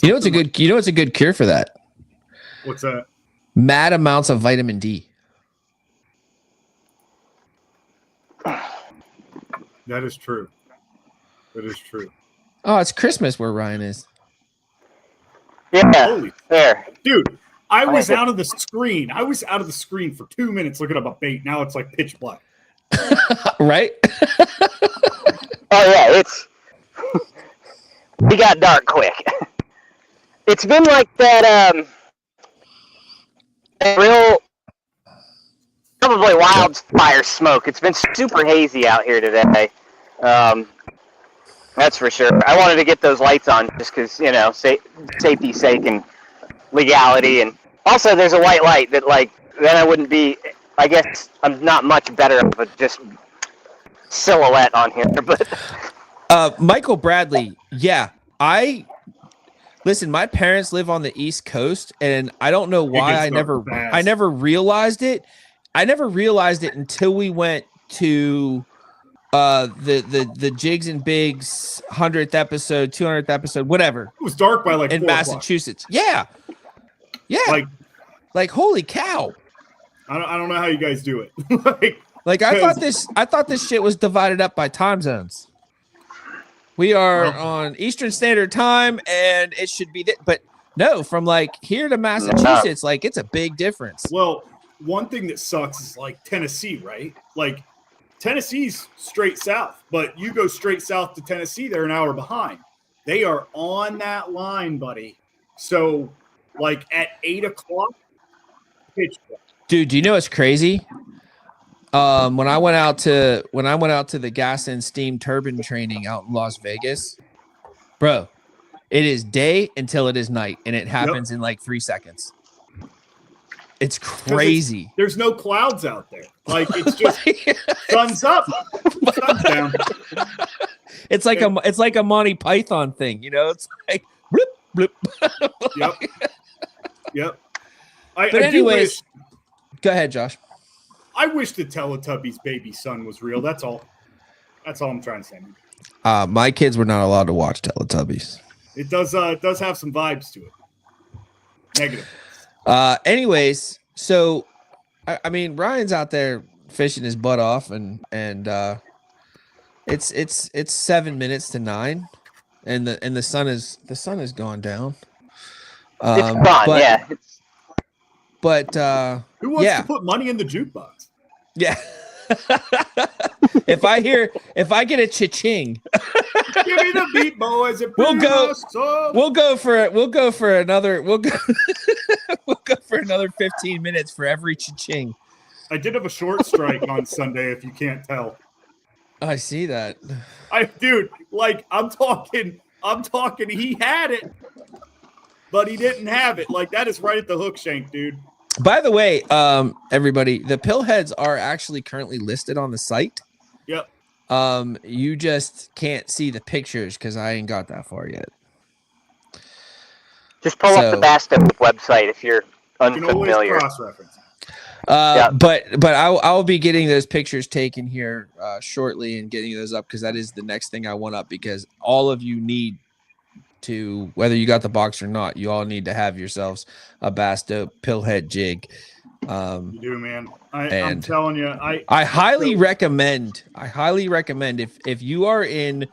You know it's a good cure for that. What's that? Mad amounts of vitamin D. That is true. That is true. Oh, it's Christmas where Ryan is. Yeah. Holy there. Dude, I was out of the screen. I was out of the screen for 2 minutes looking up a bait. Now it's like pitch black. Right? Oh yeah, it's we got dark quick. It's been like that real probably wildfire smoke. It's been super hazy out here today. That's for sure. I wanted to get those lights on just because, you know, safety's sake and legality. And also there's a white light that, like, then I wouldn't be, I guess I'm not much better of a just silhouette on here. But Michael Bradley, yeah. Listen, my parents live on the East Coast, and I don't know why I never realized it. I never realized it until we went to the Jigs and Bigs 100th episode, 200th episode, whatever. It was dark by like in 4 Massachusetts. Yeah. Like holy cow. I don't know how you guys do it. like I thought this shit was divided up by time zones. We are on Eastern Standard Time, and it should be but no, from like here to Massachusetts, like it's a big difference. Well, one thing that sucks is like Tennessee, right? Like Tennessee's straight south, but you go straight south to Tennessee, they're an hour behind. They are on that line, buddy. So like at 8:00, pitch black. Dude, do you know what's crazy? When I went out to the gas and steam turbine training out in Las Vegas, bro, it is day until it is night, and it happens in like 3 seconds. It's crazy. There's no clouds out there. Like it's just sun's up, sun's down. It's like a Monty Python thing, you know? It's like blip blip. Yep. But anyways, go ahead, Josh. I wish the Teletubbies baby son was real. That's all. That's all I'm trying to say. My kids were not allowed to watch Teletubbies. It does have some vibes to it. Negative. Anyways, so I mean Ryan's out there fishing his butt off, and it's 7 minutes to 9, and the sun has gone down. It's gone, yeah. But who wants to put money in the jukebox? Yeah. If I get a cha-ching, give me the beat, boys. We'll go for another 15 minutes for every cha-ching. I did have a short strike on Sunday, if you can't tell. I see that. Dude, like I'm talking, he had it, but he didn't have it. Like that is right at the hook shank, dude. By the way, everybody, the pill heads are actually currently listed on the site. Yep. You just can't see the pictures because I ain't got that far yet. Just pull up the Basta website if you're unfamiliar. You can always cross-reference. But I'll be getting those pictures taken here shortly and getting those up because that is the next thing I want up because all of you need to, whether you got the box or not, you all need to have yourselves a Basta pillhead jig. You do, man. I'm telling you, I highly recommend if you are in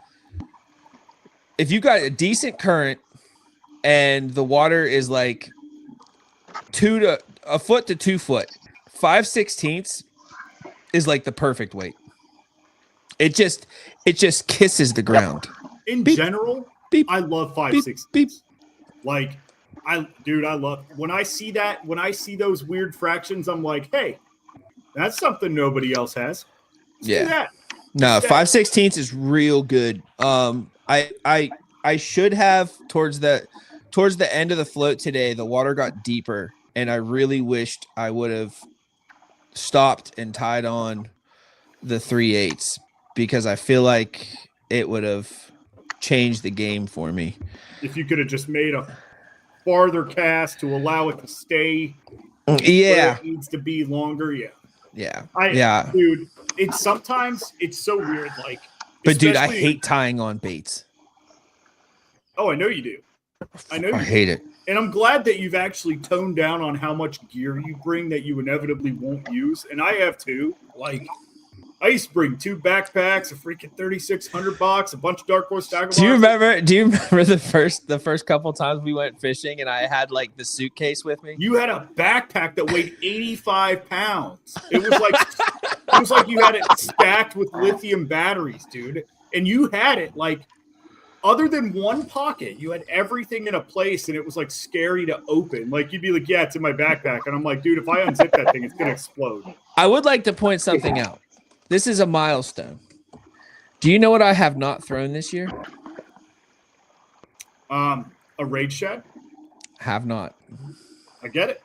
if you got a decent current and the water is like 1 foot to 2 foot, 5/16 is like the perfect weight. It just kisses the ground. In Beep, general, beep, I love beep, 5/16. beep. Like, I love when I see that, when I see those weird fractions, I'm like, hey, that's something nobody else has. Let's do that. No, 5/16 is real good. I should have towards the end of the float today, the water got deeper, and I really wished I would have stopped and tied on the 3/8 because I feel like it would have changed the game for me. If you could have just made a farther cast to allow it to stay where it needs to be longer, dude, it's sometimes it's so weird, like, but dude, I hate tying on baits. Oh, I know you do. I hate it. And I'm glad that you've actually toned down on how much gear you bring that you inevitably won't use. And I have too. Like, I used to bring 2 backpacks, a freaking 3,600 box, a bunch of Dark Horse Tiger. Do you remember the first couple times we went fishing and I had like the suitcase with me? You had a backpack that weighed 85 pounds. It was like you had it stacked with lithium batteries, dude. And you had it like, other than one pocket, you had everything in a place, and it was like scary to open. Like, you'd be like, yeah, it's in my backpack. And I'm like, dude, if I unzip that thing, it's going to explode. I would like to point something out. This is a milestone. Do you know what I have not thrown this year? A Rage Shad? Have not. I get it.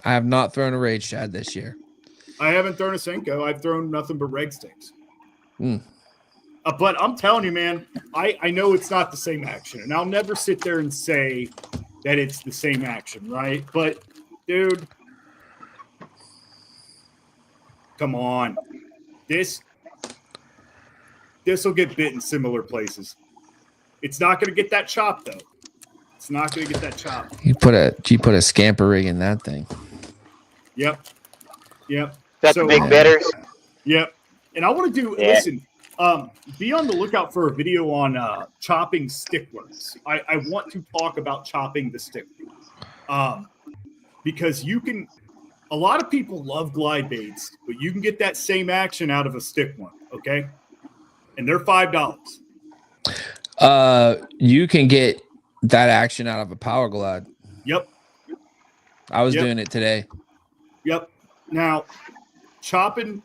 I have not thrown a Rage Shad this year. I haven't thrown a Senko. I've thrown nothing but reg sticks. But I'm telling you, man, I know it's not the same action. And I'll never sit there and say that it's the same action, right? But, dude, come on. This will get bit in similar places. It's not going to get that chop, though. It's not going to get that chop. You put a scamper rig in that thing. Yep. That's big bitters. Yep. And I want to do, listen, be on the lookout for a video on chopping stick worms. I want to talk about chopping the stick. Because you can, a lot of people love glide baits, but you can get that same action out of a stick worm, okay? And they're $5. You can get that action out of a power glide. Yep. I was doing it today. Yep. Now, chopping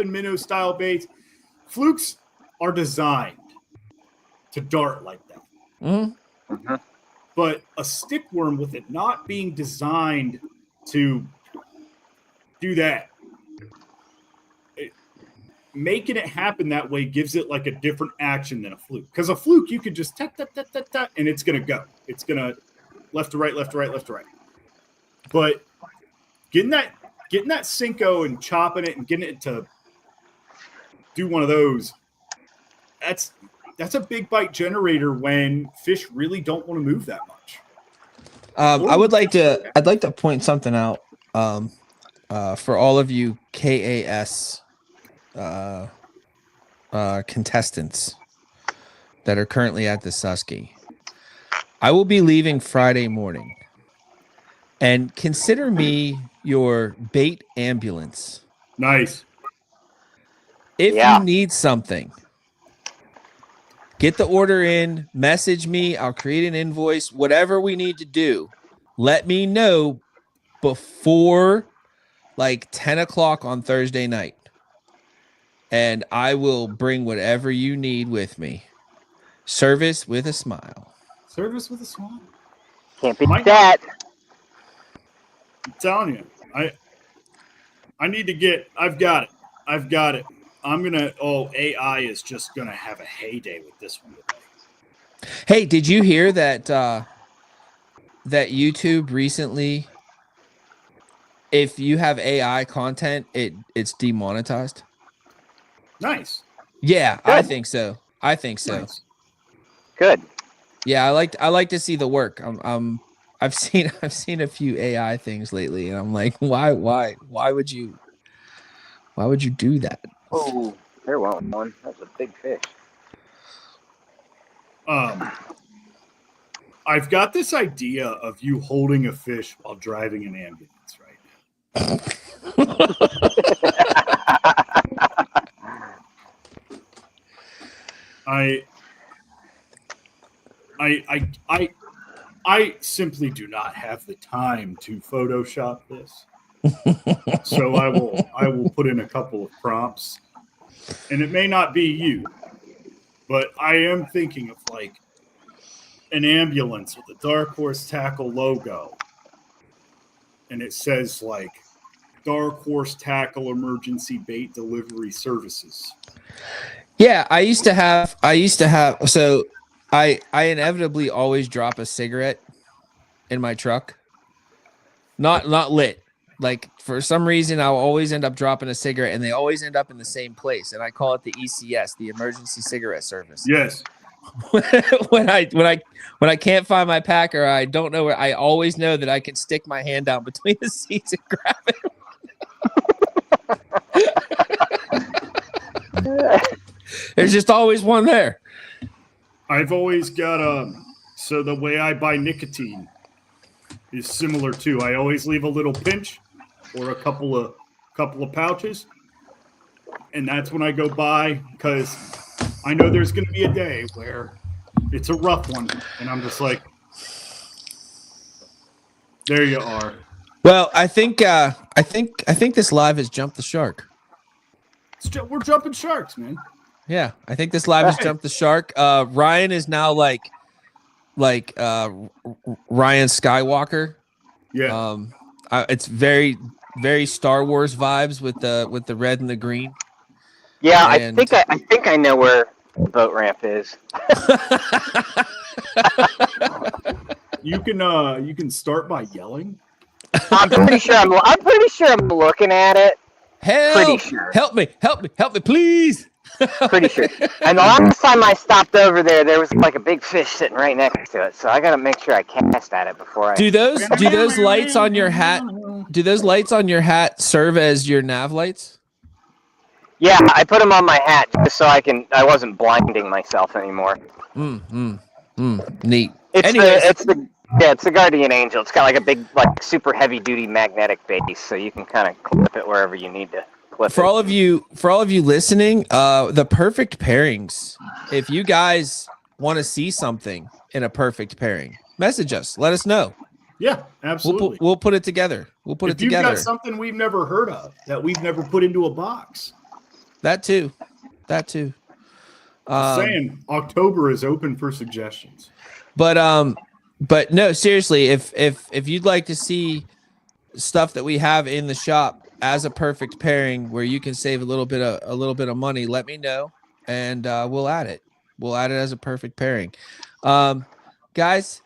minnow style baits, flukes are designed to dart like that. Mm-hmm. But a stick worm, with it not being designed to do that, making it happen that way gives it like a different action than a fluke. Because a fluke, you could just tap, tap, tap, tap, tap, and it's going to go. It's going to left to right, left to right, left to right. But getting that Cinco and chopping it and getting it to do one of those, that's a big bite generator when fish really don't want to move that much. I'd like to point something out for all of you KAS contestants that are currently at the Susky. I will be leaving Friday morning, and consider me your bait ambulance. Nice. If you need something, get the order in, message me, I'll create an invoice, whatever we need to do. Let me know before like 10 o'clock on Thursday night, and I will bring whatever you need with me. Service with a smile. Service with a smile. Can't beat that. I'm telling you, I need to get. I've got it. I'm gonna. AI is just gonna have a heyday with this one today. Hey, did you hear that? That YouTube recently, if you have AI content, it's demonetized. Nice. Yeah, Good. I think so. Nice. Good. Yeah, I like to see the work. I've seen a few AI things lately, and I'm like, why would you do that? Oh, there went one. That's a big fish. I've got this idea of you holding a fish while driving an ambulance right now. I simply do not have the time to Photoshop this. So I will put in a couple of prompts. And it may not be you, but I am thinking of like an ambulance with a Dark Horse Tackle logo. And it says like Dark Horse Tackle Emergency Bait Delivery Services. Yeah, I used to have so I inevitably always drop a cigarette in my truck. Not lit. Like for some reason I'll always end up dropping a cigarette and they always end up in the same place. And I call it the ECS, the Emergency Cigarette Service. Yes. when I can't find my packer, I don't know where, I always know that I can stick my hand down between the seats and grab it. There's just always one there. I've always got so the way I buy nicotine is similar too. I always leave a little pinch or a couple of pouches, and that's when I go buy because I know there's going to be a day where it's a rough one, and I'm just like, there you are. Well, I think this live has jumped the shark. We're jumping sharks, man. Yeah, I think this live has jumped the shark. Ryan is now like Ryan Skywalker. Yeah. It's very Star Wars vibes with the red and the green. Yeah, I think I know where the boat ramp is. You can start by yelling. I'm pretty sure I'm looking at it. Pretty sure. Help me, please. Pretty sure. And the last time I stopped over there was like a big fish sitting right next to it. So I got to make sure I cast at it before I. Do those lights on your hat? Do those lights on your hat serve as your nav lights? Yeah, I put them on my hat just so I wasn't blinding myself anymore. Neat. It's the Guardian Angel. It's got like a big, like super heavy duty magnetic base, so you can kind of clip it wherever you need to clip it. For all of you listening, the perfect pairings. If you guys want to see something in a perfect pairing, message us. Let us know. Yeah, absolutely. We'll put it together. If you've got something we've never heard of that we've never put into a box. That too. Saying October is open for suggestions. But no, seriously, if you'd like to see stuff that we have in the shop as a perfect pairing where you can save a little bit of money, let me know and we'll add it. We'll add it as a perfect pairing. Guys,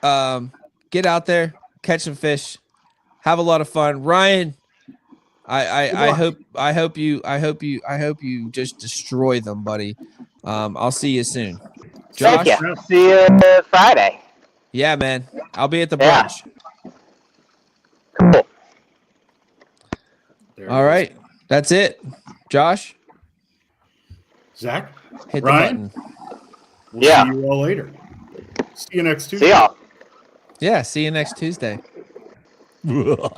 get out there, catch some fish, have a lot of fun. Ryan, I hope you just destroy them, buddy. I'll see you soon. Josh, thank you. See you Friday. Yeah, man. I'll be at the brunch. Cool. All right. That's it. Josh? Zach? Hit Ryan? the button. We'll see you all later. See you next Tuesday. See y'all. Yeah, see you next Tuesday. Whoa.